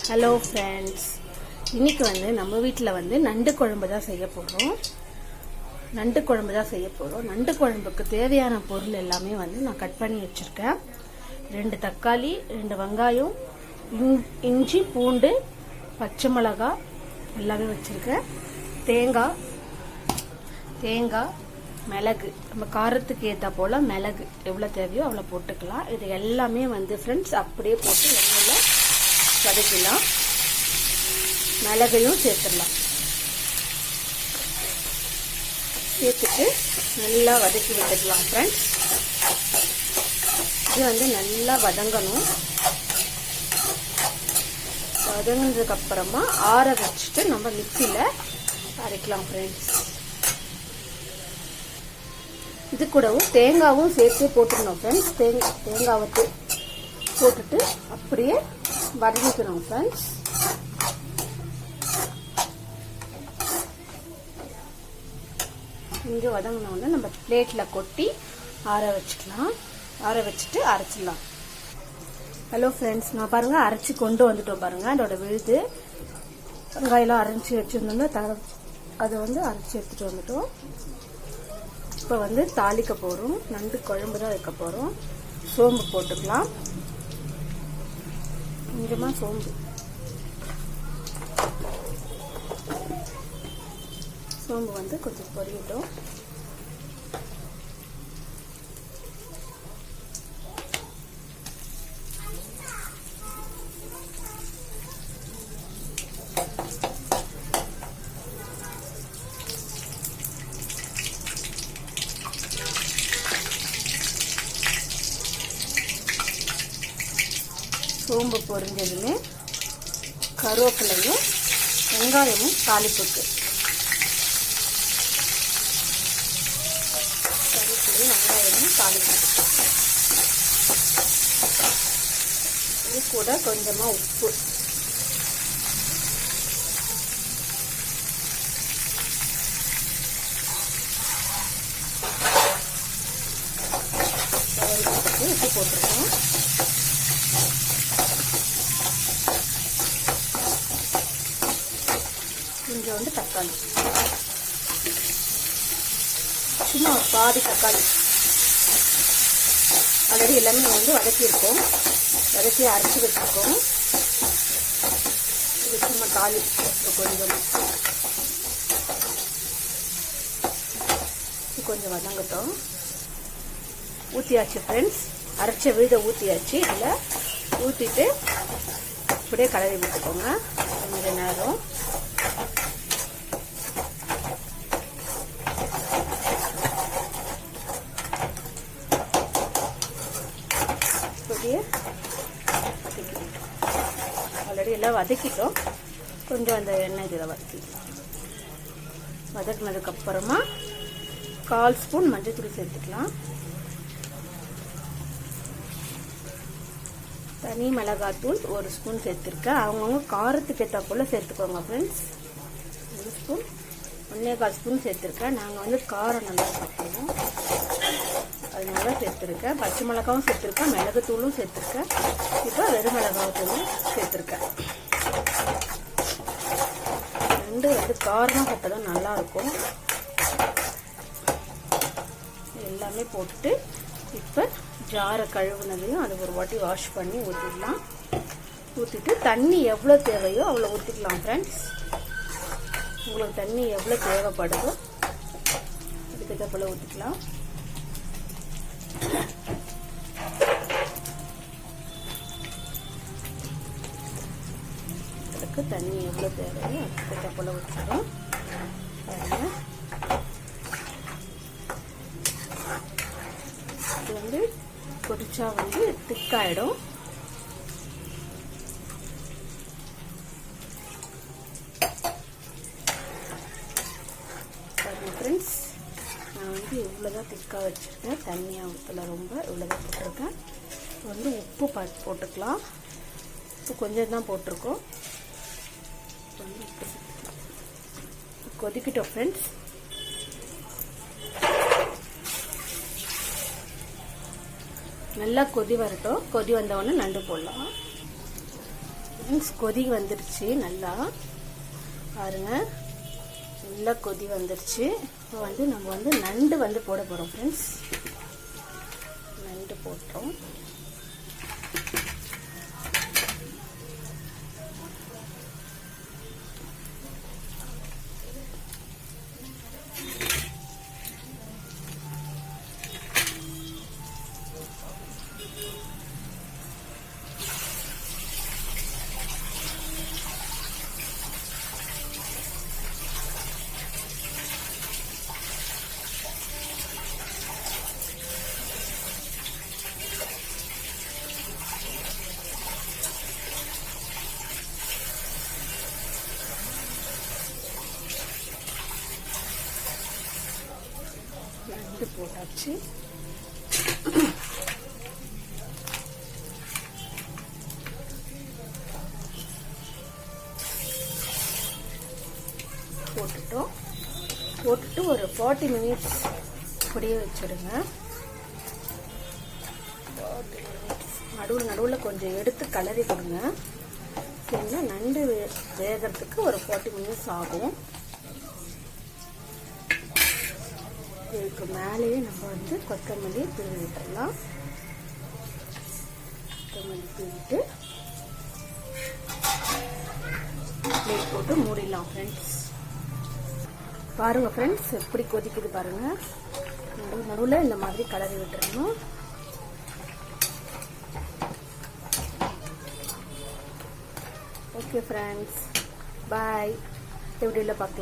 Hello friends, இன்னைக்கு நம்ம வீட்டில் நண்டு குழம்பு தான் செய்ய போகிறோம். நண்டு குழம்புக்கு தேவையான பொருள் எல்லாமே நான் கட் பண்ணி வச்சுருக்கேன். 2 தக்காளி, 2 வெங்காயம், இஞ்சி, பூண்டு, பச்சை மிளகாய் எல்லாமே வச்சுருக்கேன். தேங்காய், மிளகு, நம்ம காரத்துக்கு ஏற்ற போல் மிளகு எவ்வளோ தேவையோ அவ்வளோ போட்டுக்கலாம். இது எல்லாமே ஃப்ரெண்ட்ஸ் அப்படியே போட்டு எண்ணெயில் வதக்கலாம். மிளகையும் சேர்த்துடலாம். சேர்த்துட்டு நல்லா வதக்கி விட்டுக்கலாம் ஃப்ரெண்ட்ஸ். இது நல்லா வதங்கணும். வதங்கினதுக்கு அப்புறமா ஆற வச்சுட்டு நம்ம மிக்சியில் அரைக்கலாம் ஃப்ரெண்ட்ஸ். இது கூடவும் தேங்காவும் சேர்த்து போட்டுக்கணும் ஃப்ரெண்ட்ஸ். தேங்காவை போட்டுட்டு அப்படியே வதக்கிக்கணும் ஃப்ரெண்ட்ஸ். இங்கே வதங்கினோடனே நம்ம பிளேட்டில் கொட்டி ஆற வச்சுட்டு அரைச்சிடலாம். ஹலோ ஃப்ரெண்ட்ஸ், நான் பாருங்கள் அரைச்சி கொண்டு வந்துட்டோம் பாருங்கள். அதோட விழுது வெங்காயெல்லாம் அரைச்சி வச்சுருந்தோம்னா அதை அரைச்சி எடுத்துகிட்டு வந்துட்டோம். இப்போ தாளிக்க போகிறோம். நண்டு குழம்பு தான் வைக்க போகிறோம். சோம்பு போட்டுக்கலாம். கொஞ்சமாக சோம்பு கொஞ்சம் பொரியட்டும். சோம்பு பொரிஞ்சதுமே கருவேப்பிலையும் வெங்காயமும் தாளிப்புக்கு இது கூட கொஞ்சமா உப்பு, உப்பு போட்டிருக்கோம். கொஞ்சோண்டு தக்காளி, சும்மா பாதி தக்காளி. ஆல்ரெடி எல்லாமே வதக்கியிருக்கோம், வதக்கி அரைச்சி வச்சுருக்கோம். இது சும்மா தாளி கொஞ்சம் வதங்கட்டும். ஊற்றியாச்சு ஃப்ரெண்ட்ஸ். அரைச்ச விழுத ஊற்றியாச்சு. இதில் ஊற்றிட்டு அப்படியே கலரி விட்டுக்கோங்க கொஞ்ச நேரம். ஆல்ரெடி எல்லாம் வதக்கிட்டோம். கொஞ்சம் அந்த எண்ணெய் இதில் வதக்கினதுக்கு அப்புறமா 1/4 ஸ்பூன் மஞ்சள் சேர்த்துக்கலாம். தனி மிளகாத்தூள் 1 ஸ்பூன் சேர்த்துருக்கேன். அவங்கவுங்க காரத்துக்கு ஏற்ற போல் சேர்த்துக்கோங்க ஃப்ரெண்ட்ஸ். 1 ஸ்பூன் 1/4 ஸ்பூன் சேர்த்துருக்கேன். நாங்கள் காரம் நல்லா சாப்பிடுவோம், அதனால சேர்த்துருக்கேன். பச்சை மிளகாவும் சேர்த்துருக்கேன், மிளகுத்தூளும் சேர்த்துருக்கேன். இப்போ வெறும் மிளகாத்தூளும் சேர்த்துருக்கேன். ரெண்டு காரமாக போட்டதான் நல்லாயிருக்கும். எல்லாமே போட்டு இப்போ ஜாரை கழுவுனதையும் அதை ஒரு வாட்டி வாஷ் பண்ணி ஊற்றிடலாம். ஊற்றிட்டு தண்ணி எவ்வளோ தேவையோ அவ்வளோ ஊற்றிக்கலாம் ஃப்ரெண்ட்ஸ். உங்களுக்கு தண்ணி எவ்வளோ தேவைப்படுதோ அதுக்கு போல் ஊற்றிக்கலாம். தண்ணி எவ்வளோ தேவையோ அதுக்கு போல் ஊற்றிடும். இது கொதிச்சா திக்காயிடும். ஃப்ரெண்ட்ஸ், நான் இவ்வளோதான் திக்காக வச்சுருக்கேன். தண்ணியாக ஊற்றல, ரொம்ப இவ்வளோதான் போட்டிருக்கேன். உப்பு போட்டுக்கலாம். உப்பு கொஞ்சம் தான் போட்டிருக்கோம். கொதிக்கிட்டோம் ஃப்ரெண்ட்ஸ். நல்லா கொதி வரட்டும். கொதி வந்தவொடனே நண்டு போடலாம். ஃப்ரெண்ட்ஸ் கொதி வந்துருச்சு நல்லா பாருங்க. நல்லா கொதி வந்துருச்சு. இப்போ வந்து நம்ம வந்து நண்டு வந்து போட போகிறோம் ஃப்ரெண்ட்ஸ். நண்டு போட்டோம். நண்டு போட்டாச்சு. போட்டுட்டு ஒரு 40 மினிட்ஸ் அப்படியே வச்சிடுங்க. நடுவில் கொஞ்சம் எடுத்து கலரி கொடுங்க. சரிங்களா? நண்டு வேகிறதுக்கு ஒரு 40 மினிட்ஸ் ஆகும். இதுக்கு மேலேயே நம்ம வந்து கொத்தமல்லி தூவி விட்டுடலாம். கொத்தமல்லி தூவிட்டு பிளேட் போட்டு மூடிடலாம் ஃப்ரெண்ட்ஸ். பாருங்க ஃப்ரெண்ட்ஸ் எப்படி கொதிக்குது பாருங்க. நடுவில் இந்த மாதிரி கலரி விட்டுறணும். ஓகே ஃப்ரெண்ட்ஸ், பாய். இந்த வீடியோவில் பார்க்கலாம்.